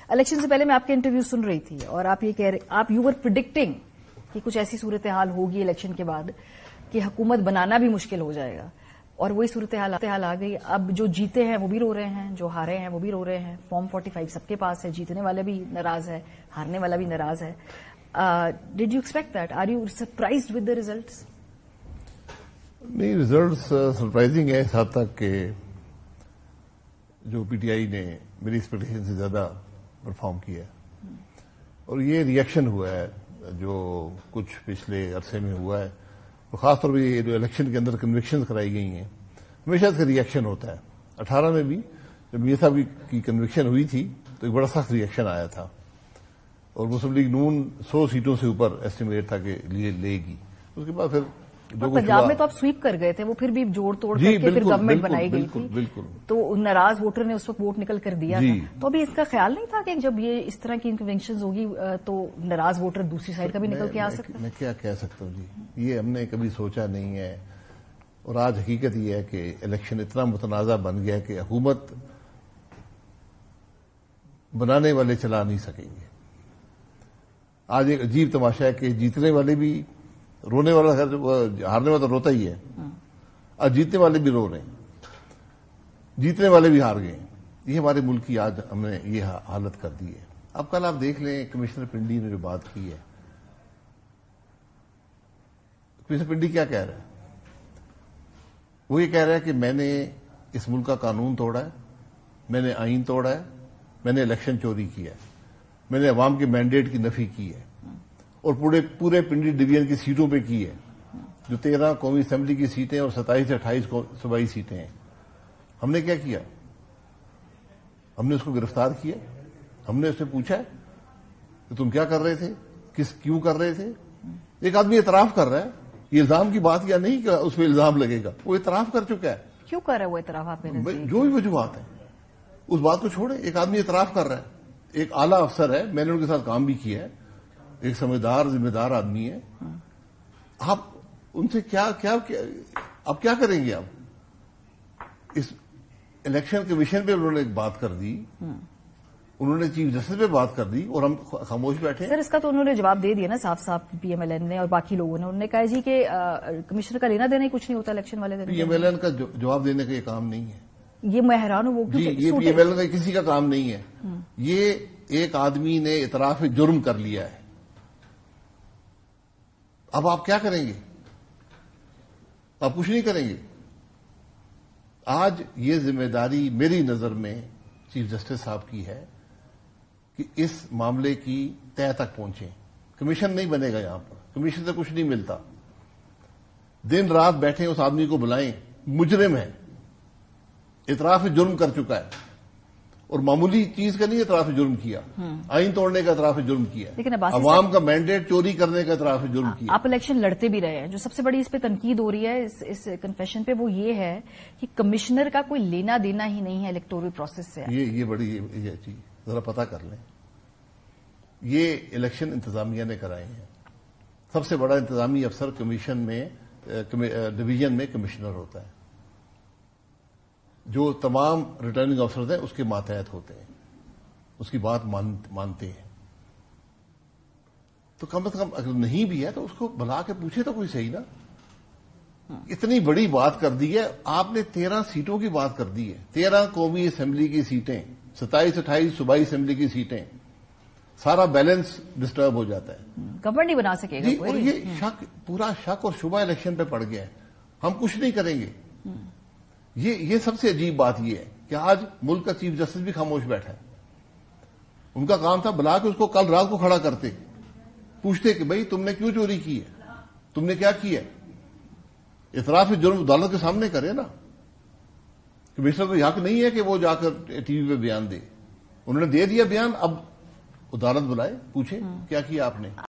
Election سے پہلے میں آپ کے انٹرویو سن رہی تھی اور آپ یہ کہہ رہے آپ یو ور پریڈکٹنگ کہ کچھ ایسی صورتحال ہوگی الیکشن کے بعد کہ حکومت بنانا بھی مشکل ہو جائے گا، اور وہی صورتحال آ گئی. اب جو جیتے ہیں وہ بھی رو رہے ہیں، جو ہارے ہیں وہ بھی رو رہے ہیں. فارم 45 سب کے پاس ہے، جیتنے والا بھی ناراض ہے، ہارنے والا بھی ناراض ہے. Did you expect that? Are you surprised with the results? نہیں، ریزلٹس سرپرائزنگ ہے اس حد تک کہ جو پی ٹی آئی نے میری ایکسپیکٹیشن سے زیادہ پرفارم کیا ہے، اور یہ ریئیکشن ہوا ہے جو کچھ پچھلے عرصے میں ہوا ہے، خاص طور پہ یہ جو الیکشن کے اندر کنوکشن کرائی گئی ہیں، ہمیشہ اس کا ریئیکشن ہوتا ہے. 18 میں بھی جب میاں صاحب کی کنوکشن ہوئی تھی تو ایک بڑا سخت ریئیکشن آیا تھا، اور مسلم لیگ نون 100 سیٹوں سے اوپر ایسٹیمیٹ تھا کہ لے گی. اس کے بعد پھر پنجاب میں تو آپ سویپ کر گئے تھے، وہ پھر بھی جوڑ توڑ کر کے پھر گورنمنٹ بنائی گئی تھی. بالکل. تو ناراض ووٹر نے اس وقت ووٹ نکل کر دیا تھا. تو ابھی اس کا خیال نہیں تھا کہ جب یہ اس طرح کی کنونشنز ہوگی تو ناراض ووٹر دوسری سائڈ کا بھی نکل کے آ سکتا ہے؟ میں کیا کہہ سکتا ہوں جی، یہ ہم نے کبھی سوچا نہیں ہے. اور آج حقیقت یہ ہے کہ الیکشن اتنا متنازع بن گیا کہ حکومت بنانے والے چلا نہیں سکیں گے. آج ایک عجیب تماشا ہے کہ جیتنے والے بھی رونے والا، ہارنے والا تو روتا ہی ہے، اور جیتنے والے بھی رو رہے ہیں، جیتنے والے بھی ہار گئے. یہ ہمارے ملک کی آج ہم نے یہ حالت کر دی ہے. اب کل آپ دیکھ لیں کمشنر پنڈی نے جو بات کی ہے، کمشنر پنڈی کیا کہہ رہا ہے؟ وہ یہ کہہ رہا ہے کہ میں نے اس ملک کا قانون توڑا ہے، میں نے آئین توڑا ہے، میں نے الیکشن چوری کیا ہے، میں نے عوام کے مینڈیٹ کی نفی کی ہے، اور پورے پنڈی ڈویژن کی سیٹوں پہ کی ہے، جو 13 قومی اسمبلی کی سیٹیں اور 27 سے 28 صوبائی سیٹیں ہیں. ہم نے کیا کیا؟ ہم نے اس کو گرفتار کیا، ہم نے اس سے پوچھا کہ تم کیا کر رہے تھے، کیوں کر رہے تھے؟ ایک آدمی اعتراف کر رہا ہے، یہ الزام کی بات یا نہیں کہ اس پہ الزام لگے گا، وہ اعتراف کر چکا ہے. کیوں کر رہا ہے وہ اعتراف؟ آپ نے جو بھی وجوہات ہیں اس بات کو چھوڑیں. ایک آدمی اعتراف کر رہا ہے، ایک اعلیٰ افسر ہے، میں نے ان کے ساتھ کام بھی کیا ہے، ایک سمجھدار ذمہ دار آدمی ہے. آپ ان سے اب کیا کریں گے؟ آپ اس الیکشن کمیشن پہ انہوں نے ایک بات کر دی، انہوں نے چیف جسٹس پہ بات کر دی، اور ہم خاموش بیٹھے. سر اس کا تو انہوں نے جواب دے دیا نا صاف صاف، پی ایم ایل این نے اور باقی لوگوں نے. انہوں نے کہا جی کہ کمشنر کا لینا دینا ہی کچھ نہیں ہوتا الیکشن والے دن. پی ایم ایل این کا جواب دینے کا یہ کام نہیں ہے. یہ میں حیران ہوں. وہ جی، یہ پی ایم ایل این کا کسی کا کام نہیں ہے. یہ ایک آدمی نے اعتراف جرم کر لیا ہے. اب آپ کیا کریں گے؟ آپ کچھ نہیں کریں گے. آج یہ ذمہ داری میری نظر میں چیف جسٹس صاحب کی ہے کہ اس معاملے کی تہہ تک پہنچیں. کمیشن نہیں بنے گا یہاں پر، کمیشن سے کچھ نہیں ملتا. دن رات بیٹھیں، اس آدمی کو بلائیں. مجرم ہے، اعتراف جرم کر چکا ہے، اور معمولی چیز کا نہیں اعتراف جرم کیا، آئین توڑنے کا اعتراف جرم کیا، لیکن عوام کا مینڈیٹ چوری کرنے کا اعتراف جرم کیا. آپ الیکشن لڑتے بھی رہے ہیں. جو سب سے بڑی اس پہ تنقید ہو رہی ہے اس کنفیشن پہ وہ یہ ہے کہ کمشنر کا کوئی لینا دینا ہی نہیں ہے الیکٹورل پروسیس سے. یہ بڑی چیز ذرا پتہ کر لیں. یہ الیکشن انتظامیہ نے کرائے ہیں. سب سے بڑا انتظامی افسر کمیشن میں ڈویژن میں کمشنر ہوتا ہے، جو تمام ریٹرننگ افسرز ہیں اس کے ماتحت ہوتے ہیں، اس کی بات مانتے ہیں. تو کم از کم اگر نہیں بھی ہے تو اس کو بلا کے پوچھے تو کوئی صحیح نا. اتنی بڑی بات کر دی ہے آپ نے، 13 سیٹوں کی بات کر دی ہے، 13 قومی اسمبلی کی سیٹیں، 27-28 صوبائی اسمبلی کی سیٹیں. سارا بیلنس ڈسٹرب ہو جاتا ہے. گورنمنٹ نہیں بنا سکے گا. اور یہ پورا شک اور شبہ الیکشن پہ پڑ گیا ہے. ہم کچھ نہیں کریں گے. یہ سب سے عجیب بات یہ ہے کہ آج ملک کا چیف جسٹس بھی خاموش بیٹھا ہے. ان کا کام تھا بلا کے اس کو کل رات کو کھڑا کرتے، پوچھتے کہ بھائی تم نے کیوں چوری کی ہے، تم نے کیا کیا. اعتراف جرم عدالت کے سامنے کرے نا. کمشنر کو حق نہیں ہے کہ وہ جا کر ٹی وی پہ بیان دے. انہوں نے دے دیا بیان، اب عدالت بلائے، پوچھے کیا کیا آپ نے.